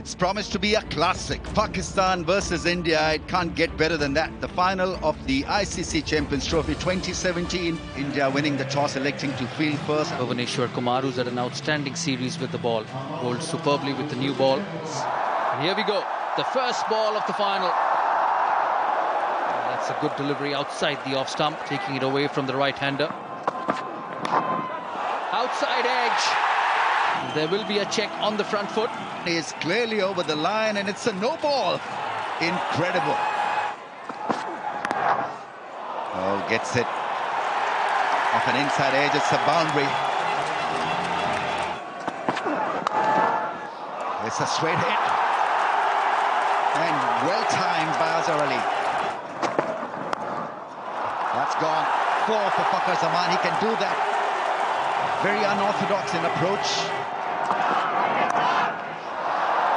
It's promised to be a classic. Pakistan versus India. It can't get better than that. The final of the ICC Champions Trophy 2017. India winning the toss, electing to field first. Bhuvaneshwar Kumar, who's had an outstanding series with the ball, bowled superbly with the new ball. And here we go. The first ball of the final. And that's a good delivery outside the off stump, taking it away from the right-hander. Outside edge. There will be a check on the front foot. He is clearly over the line and it's a no ball. Incredible. Oh, gets it off an inside edge. It's a boundary. It's a straight hit. And well timed by Azhar Ali. That's gone. 4 for Fakhar Zaman. He can do that. Very unorthodox in approach.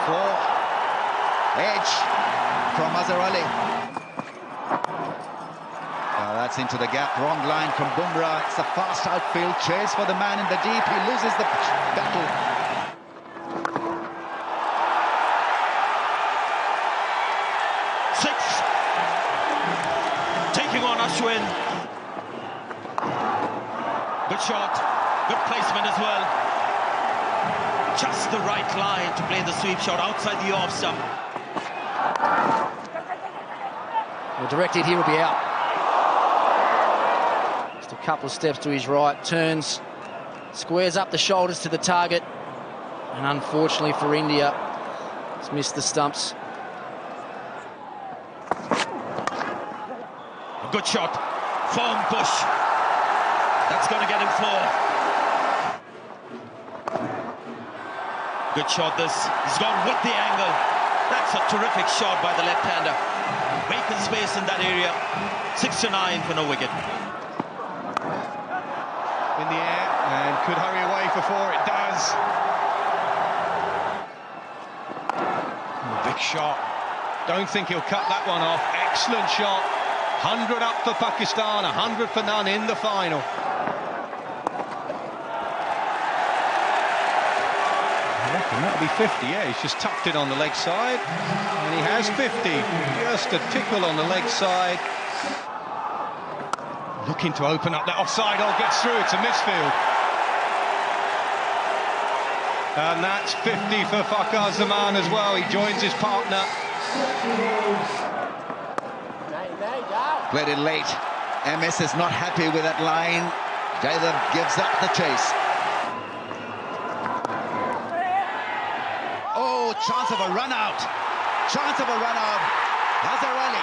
4. Edge from Azhar Ali. That's into the gap. Wrong line from Bumrah. It's a fast outfield chase for the man in the deep. He loses the battle. Six. Taking on Ashwin. Good shot. Good placement as well. Just the right line to play the sweep shot outside the off stump. The direct hit here will be out. Just a couple of steps to his right, turns, squares up the shoulders to the target, and unfortunately for India, it's missed the stumps. A good shot, firm push. That's going to get him 4. Good shot this. He's gone with the angle. That's a terrific shot by the left-hander. Vacant space in that area. 6-9 for no wicket. In the air and could hurry away for 4. It does. Big shot. Don't think he'll cut that one off. Excellent shot. 100 up for Pakistan, 100 for none in the final. That'll be 50, yeah, he's just tucked it on the leg side, and he has 50, just a tickle on the leg side. Looking to open up that offside, gets through, it's a misfield. And that's 50 for Fakhar Zaman as well, he joins his partner. Played it late. MS is not happy with that line. Jaydev gives up the chase. Chance of a run out. Chance of a run out. Azhar Ali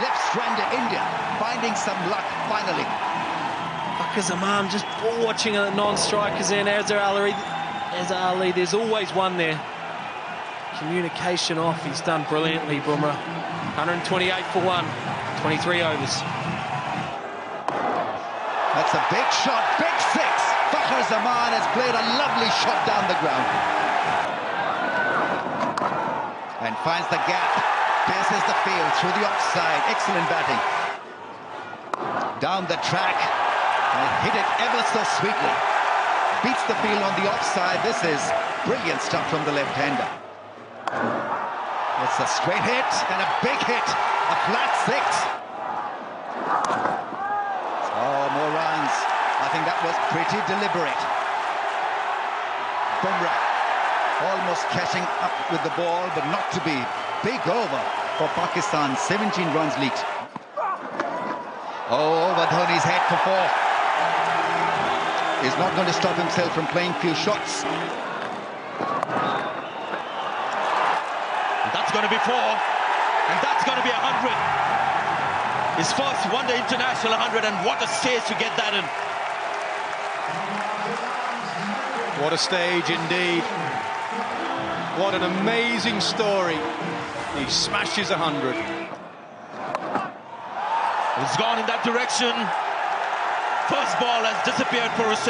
left stranded India, finding some luck finally. Fakhar Zaman just ball watching the non-strikers in. Azhar Ali, there's always one there. Communication off, he's done brilliantly, Bumrah. 128 for 1, 23 overs. That's a big shot, big 6. Fakhar Zaman has played a lovely shot down the ground. And finds the gap, pierces the field through the offside. Excellent batting. Down the track and hit it ever so sweetly. Beats the field on the offside. This is brilliant stuff from the left-hander. It's a straight hit and a big hit. A flat 6. Oh, more runs. I think that was pretty deliberate. Bumrah almost catching up with the ball, but not to be. Big over for Pakistan, 17 runs lead. Oh, over Dhoni's head for 4. He's not going to stop himself from playing few shots. That's going to be 4, and that's going to be 100. His first one-day international 100, and what a stage to get that in. What a stage indeed. What an amazing story. He smashes 100. He's gone in that direction. First ball has disappeared for a 6.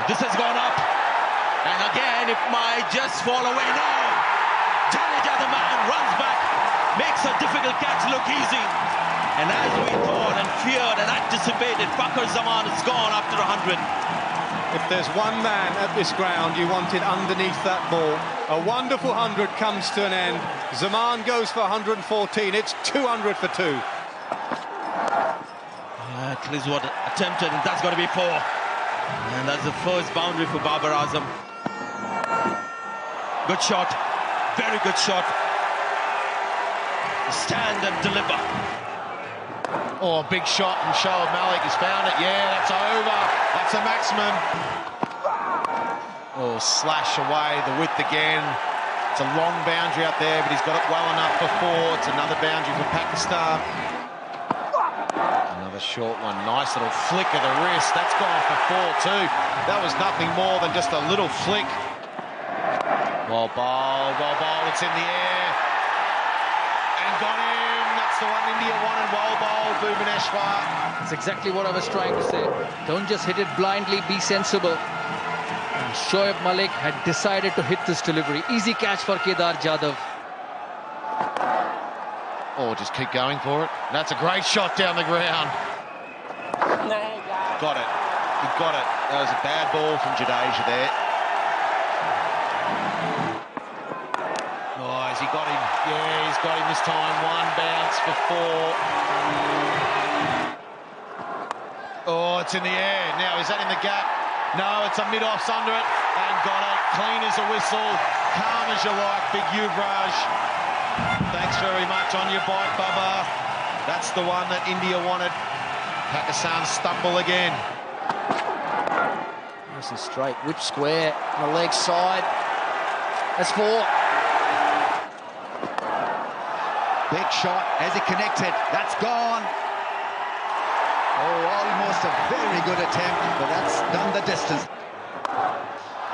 This has gone up. And again, it might just fall away now. Jadeja, the man, runs back, makes a difficult catch look easy. And as we thought and feared and anticipated, Fakhar Zaman is gone after 100. If there's one man at this ground you wanted underneath that ball, a wonderful 100 comes to an end. Zaman goes for 114. It's 200 for 2. Cliswold attempted, and that's got to be 4. And that's the first boundary for Babar Azam. Good shot, very good shot. Stand and deliver. Oh, big shot from Shoaib Malik. He's found it. Yeah, that's over. That's a maximum. Oh, slash away the width again. It's a long boundary out there, but he's got it well enough for 4. It's another boundary for Pakistan. Another short one. Nice little flick of the wrist. That's gone for 4 too. That was nothing more than just a little flick. Well bowled. It's in the air. And got him. That's the one India wanted. Well bowled, Bhuvaneshwar. That's exactly what I was trying to say. Don't just hit it blindly, be sensible. And Shoaib Malik had decided to hit this delivery. Easy catch for Kedar Jadhav. Oh, just keep going for it. That's a great shot down the ground. Got it. He got it. That was a bad ball from Jadeja there. Oh, has he got him? Yeah, he's got him this time. One bounce for 4. Oh, it's in the air. Now, is that in the gap? No, it's a mid-offs under it. And got it. Clean as a whistle. Calm as you like, big Yuvraj. Thanks very much on your bike, Bubba. That's the one that India wanted. Pakistan stumble again. Nice and straight. Whip square on the leg side. That's 4. Big shot as he connected. That's gone. Oh, almost a very good attempt, but that's done the distance.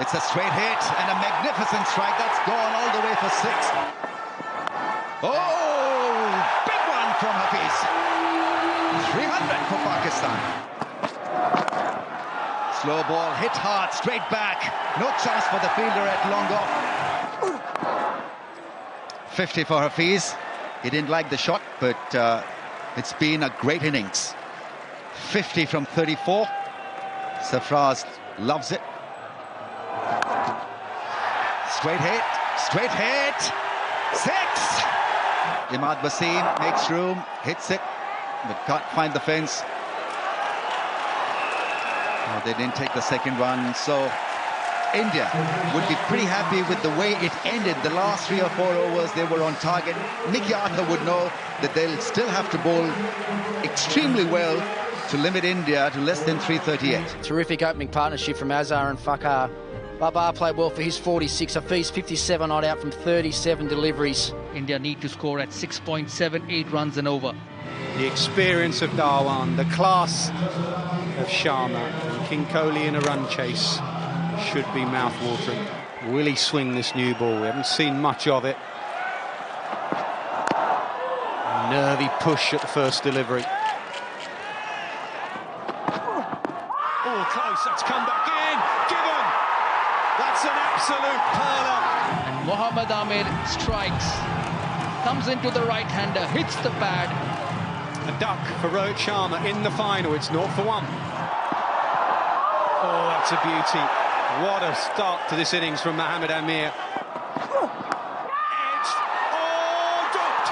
It's a straight hit and a magnificent strike. That's gone all the way for 6. Oh, big one from Hafiz. 300 for Pakistan. Slow ball, hit hard, straight back. No chance for the fielder at long off. 50 for Hafiz. He didn't like the shot, but it's been a great innings. 50 from 34. Sarfraz loves it. Straight hit. 6. Imad Wasim makes room, hits it, but can't find the fence. Oh, they didn't take the second one, so India would be pretty happy with the way it ended. The last 3 or 4 overs, they were on target. Mickey Arthur would know that they'll still have to bowl extremely well to limit India to less than 338. Terrific opening partnership from Azhar and Fakhar. Babar played well for his 46. Hafiz 57 not out from 37 deliveries. India need to score at 6.78 runs and over. The experience of Dhawan, the class of Sharma, and King Kohli in a run chase should be mouth-watering. Will he swing this new ball? We haven't seen much of it. Nervy push at the first delivery. Oh, close, that's come back in. Given! That's an absolute pearler. And Mohammad Amir strikes. Comes into the right-hander, hits the pad. A duck for Rohit Sharma in the final. It's 0 for 1. Oh, that's a beauty. What a start to this innings from Mohammad Amir. Edged. Oh, dropped.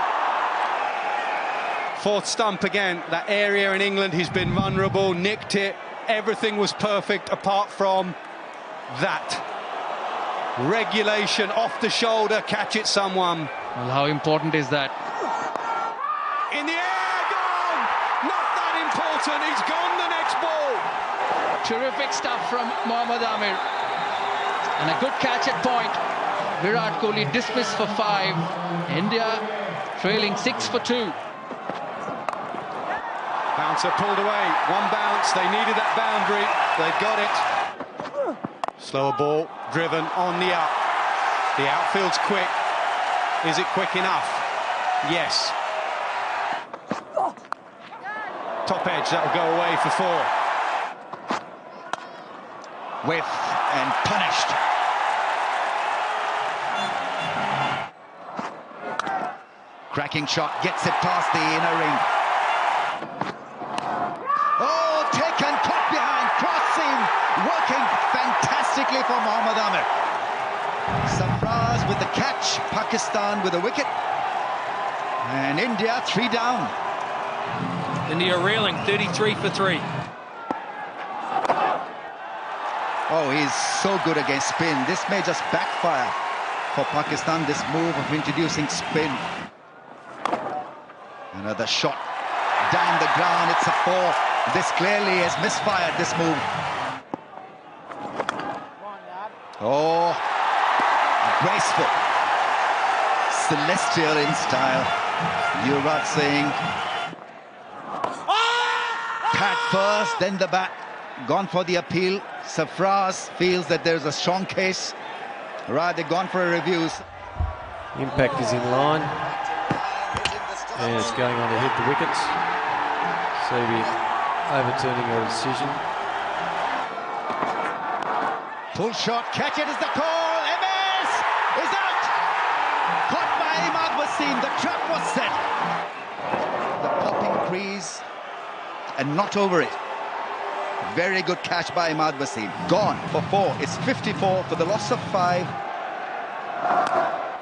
4th stump again. That area in England, he's been vulnerable, nicked it. Everything was perfect apart from that. Regulation off the shoulder, catch it someone. Well, how important is that? In the air, gone! Not that important, he's gone the next ball. Terrific stuff from Mohammad Amir. And a good catch at point. Virat Kohli dismissed for 5. India trailing 6 for 2. Bouncer pulled away. One bounce, they needed that boundary. They've got it. Slower ball, driven on the up. The outfield's quick. Is it quick enough? Yes. Top edge, that'll go away for 4. Whiff and punished. Cracking shot, gets it past the inner ring. Oh, taken, caught behind, cross seam, working quickly for Mohammad Amir. Sarfraz with the catch, Pakistan with a wicket. And India 3 down. India reeling, 33 for 3. Oh, he's so good against spin. This may just backfire for Pakistan, this move of introducing spin. Another shot down the ground, it's a 4. This clearly has misfired, this move. Oh, graceful, celestial in style. Yuvraj Singh. Pad first, then the bat. Gone for the appeal. Sarfraz feels that there's a strong case. Right, they've gone for a review. Impact is in line. And it's going on to hit the wickets. So we're overturning a decision. Full shot, catch it is the call. MS is out. Caught by Imad Wasim. The trap was set. The popping crease and not over it. Very good catch by Imad Wasim. Gone for 4. It's 54 for the loss of 5.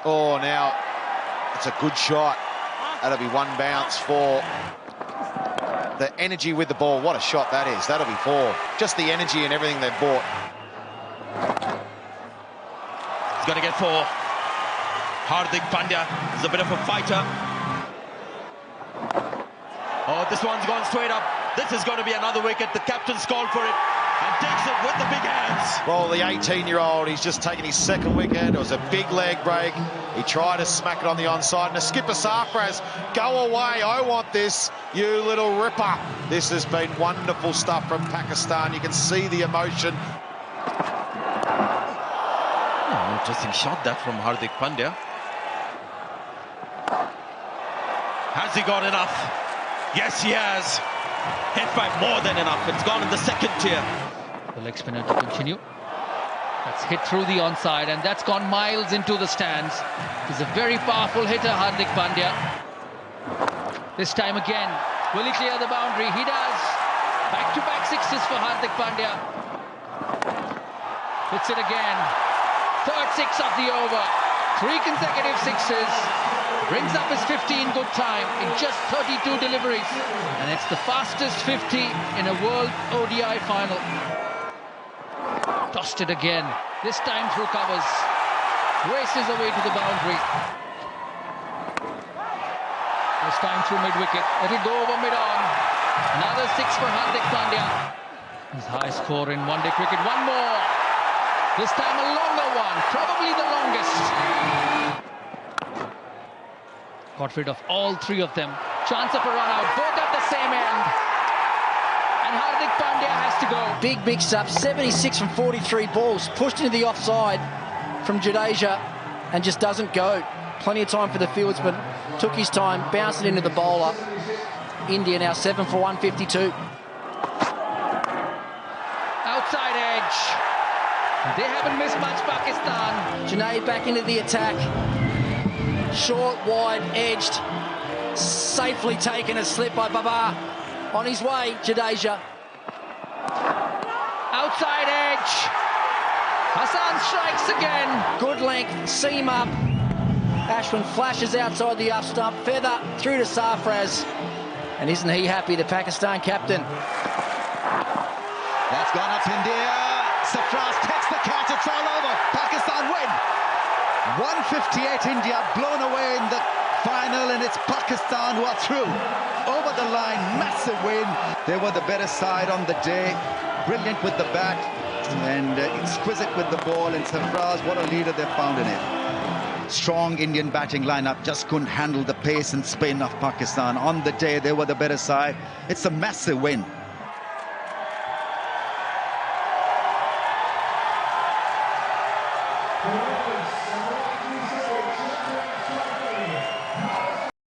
Oh, now it's a good shot. That'll be 1 bounce for the energy with the ball. What a shot that is. That'll be 4. Just the energy and everything they've bought. He's going to get 4. Hardik Pandya is a bit of a fighter. Oh, this one's gone straight up. This is going to be another wicket. The captain's called for it and takes it with the big hands. Well, the 18-year-old, he's just taken his 2nd wicket. It was a big leg break. He tried to smack it on the onside. And the skipper Sarfraz, go away. I want this, you little ripper. This has been wonderful stuff from Pakistan. You can see the emotion. Oh, interesting shot that from Hardik Pandya. Has he got enough? Yes, he has. Hit by more than enough. It's gone in the 2nd tier. The leg spinner to continue. That's hit through the onside, and that's gone miles into the stands. He's a very powerful hitter, Hardik Pandya. This time again, will he clear the boundary? He does. Back-to-back sixes for Hardik Pandya. Hits it again. 3rd 6 of the over. 3 consecutive sixes. Brings up his 15 good time in just 32 deliveries. And it's the fastest 50 in a World ODI final. Tossed it again. This time through covers. Races away to the boundary. This time through mid-wicket. It'll go over mid-on. Another 6 for Hardik Pandya. His high score in one-day cricket. One more. This time a longer one. Probably the longest. Got rid of all 3 of them. Chance of a run out, both at the same end. And Hardik Pandya has to go. Big mix-up, 76 from 43 balls. Pushed into the offside from Jadeja and just doesn't go. Plenty of time for the fieldsman. Took his time, bounced it into the bowler. India now 7 for 152. Outside edge. They haven't missed much, Pakistan. Junaid back into the attack. Short, wide, edged. Safely taken a slip by Babar. On his way, Jadeja. Outside edge. Hassan strikes again. Good length, seam up. Ashwin flashes outside the up stump. Feather through to Sarfraz. And isn't he happy, the Pakistan captain? That's gone up India. Sarfraz takes the catch. It's all over. Pakistan win. 158 India blown away in the final, and it's Pakistan who are through. Over the line, massive win. They were the better side on the day. Brilliant with the bat and exquisite with the ball. And Sarfraz, what a leader they found in it. Strong Indian batting lineup, just couldn't handle the pace and spin of Pakistan. On the day, they were the better side. It's a massive win.